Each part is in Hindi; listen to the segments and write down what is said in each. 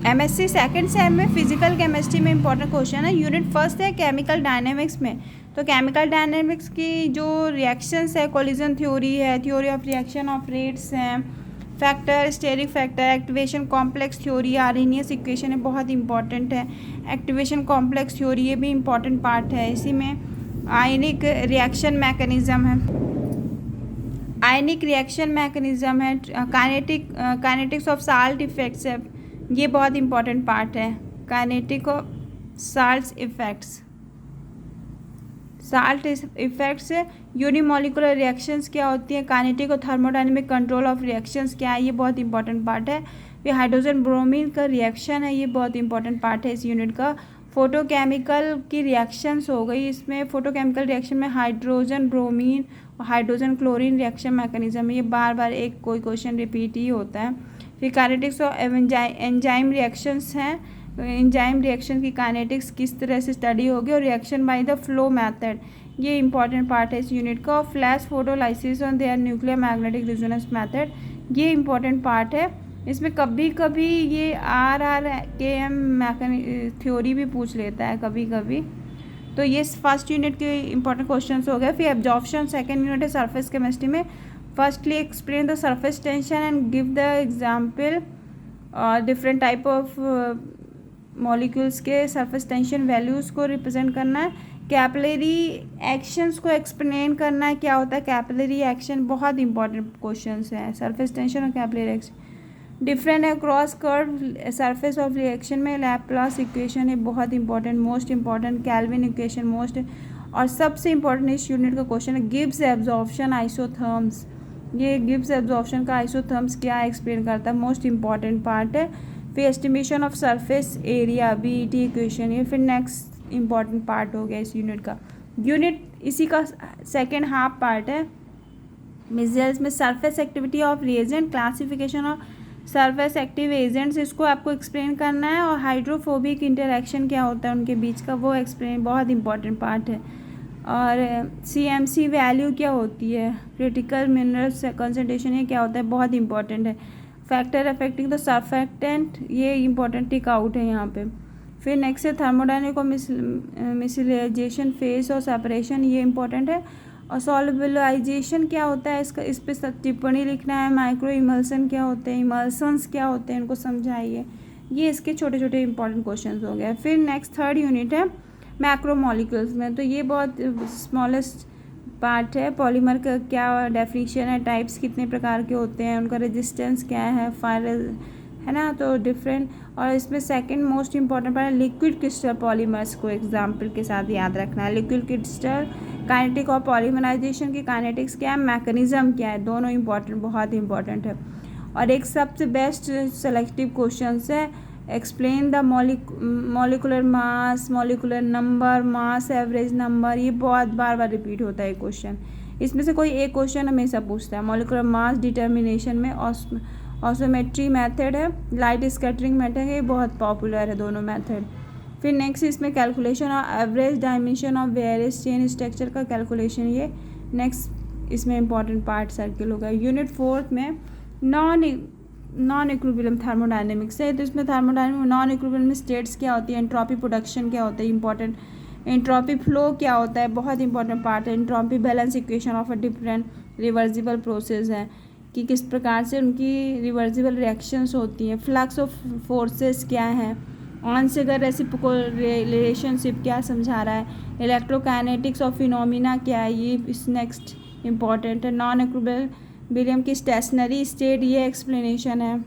एमएससी सेकंड सेम में फिजिकल केमिस्ट्री में इंपॉर्टेंट क्वेश्चन है। यूनिट फर्स्ट है केमिकल डायनेमिक्स में। तो केमिकल डायनेमिक्स की जो रिएक्शंस है, कोलिजन थ्योरी है, theory of reaction of rates हैं, factor, steric factor, activation complex theory, Arrhenius equation है, बहुत इंपॉर्टेंट है। एक्टिवेशन कॉम्प्लेक्स थ्योरी ये भी इंपॉर्टेंट पार्ट है। इसी में आयनिक रिएक्शन मैकेनिज्म है, आयनिक रिएक्शन मैकेनिज्म है, काइनेटिक्स ऑफ साल्ट इफेक्ट्स है, ये बहुत इंपॉर्टेंट पार्ट है। Kinetic of salt effects, salt effects, unimolecular reactions क्या होती हैं, काइनेटिक और थर्मोडायनेमिक कंट्रोल ऑफ रिएक्शंस क्या है, ये बहुत इंपॉर्टेंट पार्ट है। फिर हाइड्रोजन ब्रोमीन का रिएक्शन है, ये बहुत इंपॉर्टेंट पार्ट है इस यूनिट का। फोटोकेमिकल की रिएक्शंस हो गई, इसमें फोटोकेमिकल रिएक्शन में हाइड्रोजन ब्रोमीन और हाइड्रोजन क्लोरीन रिएक्शन मैकेनिज्म है, ये बार बार एक कोई क्वेश्चन रिपीट ही होता है। फिर काइनेटिक्स ऑफ एंजाइम रिएक्शंस हैं, एंजाइम रिएक्शन की काइनेटिक्स किस तरह से स्टडी होगी, और reaction by the flow method, ये इंपॉर्टेंट पार्ट है इस यूनिट का। और flash photolysis on their nuclear magnetic resonance method, ये इंपॉर्टेंट पार्ट है। इसमें कभी कभी ये RRKM थ्योरी भी पूछ लेता है कभी कभी। तो ये फर्स्ट यूनिट के इंपॉर्टेंट क्वेश्चंस हो गए। फिर एब्जॉर्प्शन सेकंड यूनिट है सरफेस केमिस्ट्री में। Firstly explain the surface tension and give the example, different type of molecules के सरफेस टेंशन वैल्यूज़ को रिप्रेजेंट करना है। कैपिलरी एक्शंस को एक्सप्लेन करना है, क्या होता है कैपिलरी एक्शन, बहुत इंपॉर्टेंट क्वेश्चंस हैं सरफेस टेंशन और कैपिलरी एक्शन। डिफरेंट है cross curve surface of reaction में लैप्लास इक्वेशन है, बहुत important, most important Kelvin equation most. और सबसे इंपॉर्टेंट इस यूनिट का क्वेश्चन है गिब्स एब्जॉर्प्शन आइसोथर्म्स, ये गिब्स एब्जॉर्प्शन का आइसोथर्म्स क्या एक्सप्लेन करता है, मोस्ट इंपॉर्टेंट पार्ट है। फिर estimation of surface area BET equation, ये फिर नेक्स्ट इंपॉर्टेंट पार्ट हो गया इस यूनिट का। यूनिट इसी का सेकेंड हाफ पार्ट है। मिसाइल्स में surface activity of reagent, classification of surface active agents, इसको आपको एक्सप्लेन करना है। और हाइड्रोफोबिक इंटरेक्शन क्या होता है उनके बीच का, वो एक्सप्लेन, बहुत इंपॉर्टेंट पार्ट है। और CMC वैल्यू क्या होती है, क्रिटिकल मिनरल्स कंसंट्रेशन, ये क्या होता है, बहुत इंपॉर्टेंट है। फैक्टर अफेक्टिंग द सर्फेक्टेंट, ये इंपॉर्टेंट टिक आउट है यहाँ पे। फिर नेक्स्ट है थर्मोडायनेमिक और मिसलाइजेशन फेस और सेपरेशन, ये इंपॉर्टेंट है। और सॉल्युबलाइजेशन क्या होता है, इसका इस पर टिप्पणी लिखना है। माइक्रो इमल्सन क्या होते हैं, इमल्सन्स क्या होते हैं, इनको समझाइए। ये इसके छोटे छोटे इंपॉर्टेंट क्वेश्चन हो गए। फिर नेक्स्ट थर्ड यूनिट है मैक्रोमोलिक्यूल्स में, तो ये बहुत स्मॉलेस्ट पार्ट है। पॉलीमर का क्या डेफिनेशन है, टाइप्स कितने प्रकार के होते हैं, उनका रेजिस्टेंस क्या है, फायर है ना, तो डिफरेंट। और इसमें सेकंड मोस्ट इंपॉर्टेंट पार्ट है लिक्विड क्रिस्टल पॉलीमर्स को एग्जांपल के साथ याद रखना है। लिक्विड क्रिस्टल काइनेटिक और पॉलीमराइजेशन की काइनेटिक्स क्या है, मैकेनिज्म क्या है, दोनों इंपॉर्टेंट, बहुत इंपॉर्टेंट है। और एक सबसे बेस्ट सेलेक्टिव क्वेश्चन है explain the molecular mass, molecular number, mass average number, ये बहुत बार बार रिपीट होता है क्वेश्चन। इसमें से कोई एक क्वेश्चन हमेशा पूछता है। मॉलिकुलर मास डिटर्मिनेशन में ऑसोमेट्री मेथड है, लाइट स्कैटरिंग मेथड है, ये बहुत पॉपुलर है दोनों मेथड। फिर नेक्स्ट इसमें calculation of average dimension of various chain structure का कैलकुलेशन, ये नेक्स्ट इसमें इंपॉर्टेंट पार्ट सर्किल होगा। यूनिट फोर्थ में नॉन इक्विलिब्रियम थर्मोडायनेमिक्स है, तो इसमें थर्मोडायनेमिक नॉन इक्विलिब्रियम स्टेट्स क्या होती है, एंट्रोपी प्रोडक्शन क्या होता है, इंपॉर्टेंट, एंट्रोपी फ्लो क्या होता है, बहुत इंपॉर्टेंट पार्ट है। Entropy balance equation of a different reversible process है कि किस प्रकार से उनकी रिवर्सिबल रिएक्शंस होती हैं। फ्लक्स ऑफ फोर्सेस क्या है, ऑन से अगर रेसिप्रोकल रिलेशनशिप क्या समझा रहा है, इलेक्ट्रोकाइनेटिक्स ऑफ फिनोमिना क्या है, ये इस नेक्स्ट इंपॉर्टेंट है। नॉन इक्विलिब्रियम की स्टेशनरी स्टेट, ये एक्सप्लेनेशन है।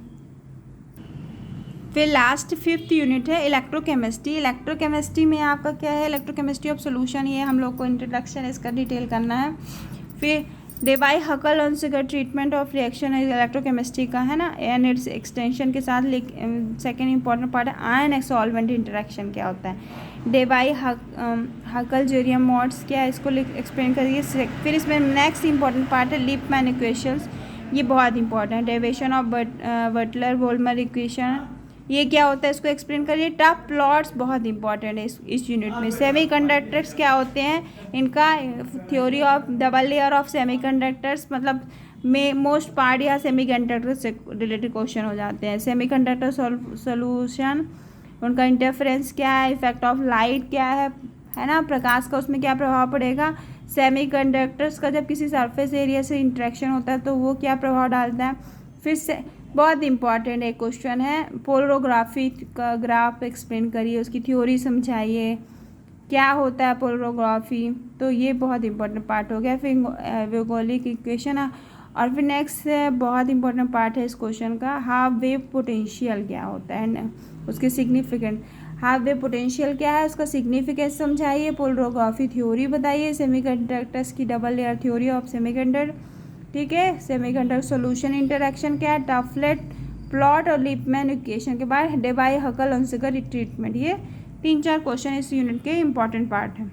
फिर लास्ट फिफ्थ यूनिट है इलेक्ट्रोकेमिस्ट्री। इलेक्ट्रोकेमिस्ट्री में आपका क्या है, इलेक्ट्रोकेमिस्ट्री ऑफ सोल्यूशन, ये हम लोग को इंट्रोडक्शन इसका डिटेल करना है। फिर डेवाई हकल ऑनसेगर ट्रीटमेंट ऑफ रिएक्शन है इलेक्ट्रोकेमिस्ट्री का, है ना, एंड इट्स एक्सटेंशन के साथ सेकेंड इंपॉर्टेंट पार्ट है आयन सॉल्वेंट इंटरेक्शन क्या होता है। डेवाई हकल जेरियम मॉड्स क्या है, इसको एक्सप्लेन करिए। फिर इसमें नेक्स्ट इंपॉर्टेंट पार्ट है लिपमैन इक्वेशंस, ये बहुत important. Deviation of Butler Volmer equation, ये क्या होता है, इसको एक्सप्लेन करिए। टफ प्लॉट्स बहुत इंपॉर्टेंट है इस यूनिट में। सेमीकंडक्टर्स क्या होते हैं, इनका theory of double layer of semiconductors, मतलब में मोस्ट पार्ट या सेमीकंडक्टर से रिलेटेड क्वेश्चन हो जाते हैं। सेमीकंडक्टर सॉल्यूशन, उनका इंटरफेरेंस क्या है, इफेक्ट ऑफ लाइट क्या है ना, प्रकाश का उसमें क्या प्रभाव पड़ेगा, सेमीकंडक्टर्स का जब किसी सरफेस एरिया से इंटरेक्शन होता है तो वो क्या प्रभाव डालता है। फिर से बहुत इंपॉर्टेंट एक क्वेश्चन है, पोलरोग्राफी का ग्राफ एक्सप्लेन करिए, उसकी थ्योरी समझाइए, क्या होता है पोलरोग्राफी। तो ये बहुत इंपॉर्टेंट पार्ट हो गया। फिर भौगोलिक इक्वेशन, और फिर नेक्स्ट बहुत इंपॉर्टेंट पार्ट है इस क्वेश्चन का, हाफ वेव पोटेंशियल क्या होता है ना, उसके सिग्निफिकेंट, हाफ वेव पोटेंशियल क्या है, उसका सिग्निफिकेंस समझाइए, पोलरोग्राफी थ्योरी बताइए, सेमीकंडक्टर्स की double layer theory of semiconductor, ठीक है, सेमीकंडक्टर सॉल्यूशन इंटरेक्शन क्या है, टफलेट प्लॉट और लिपमैन इक्वेशन के बाद डेबाई हकल अंसगर ट्रीटमेंट। ये 3-4 क्वेश्चन इस यूनिट के इंपॉर्टेंट पार्ट हैं।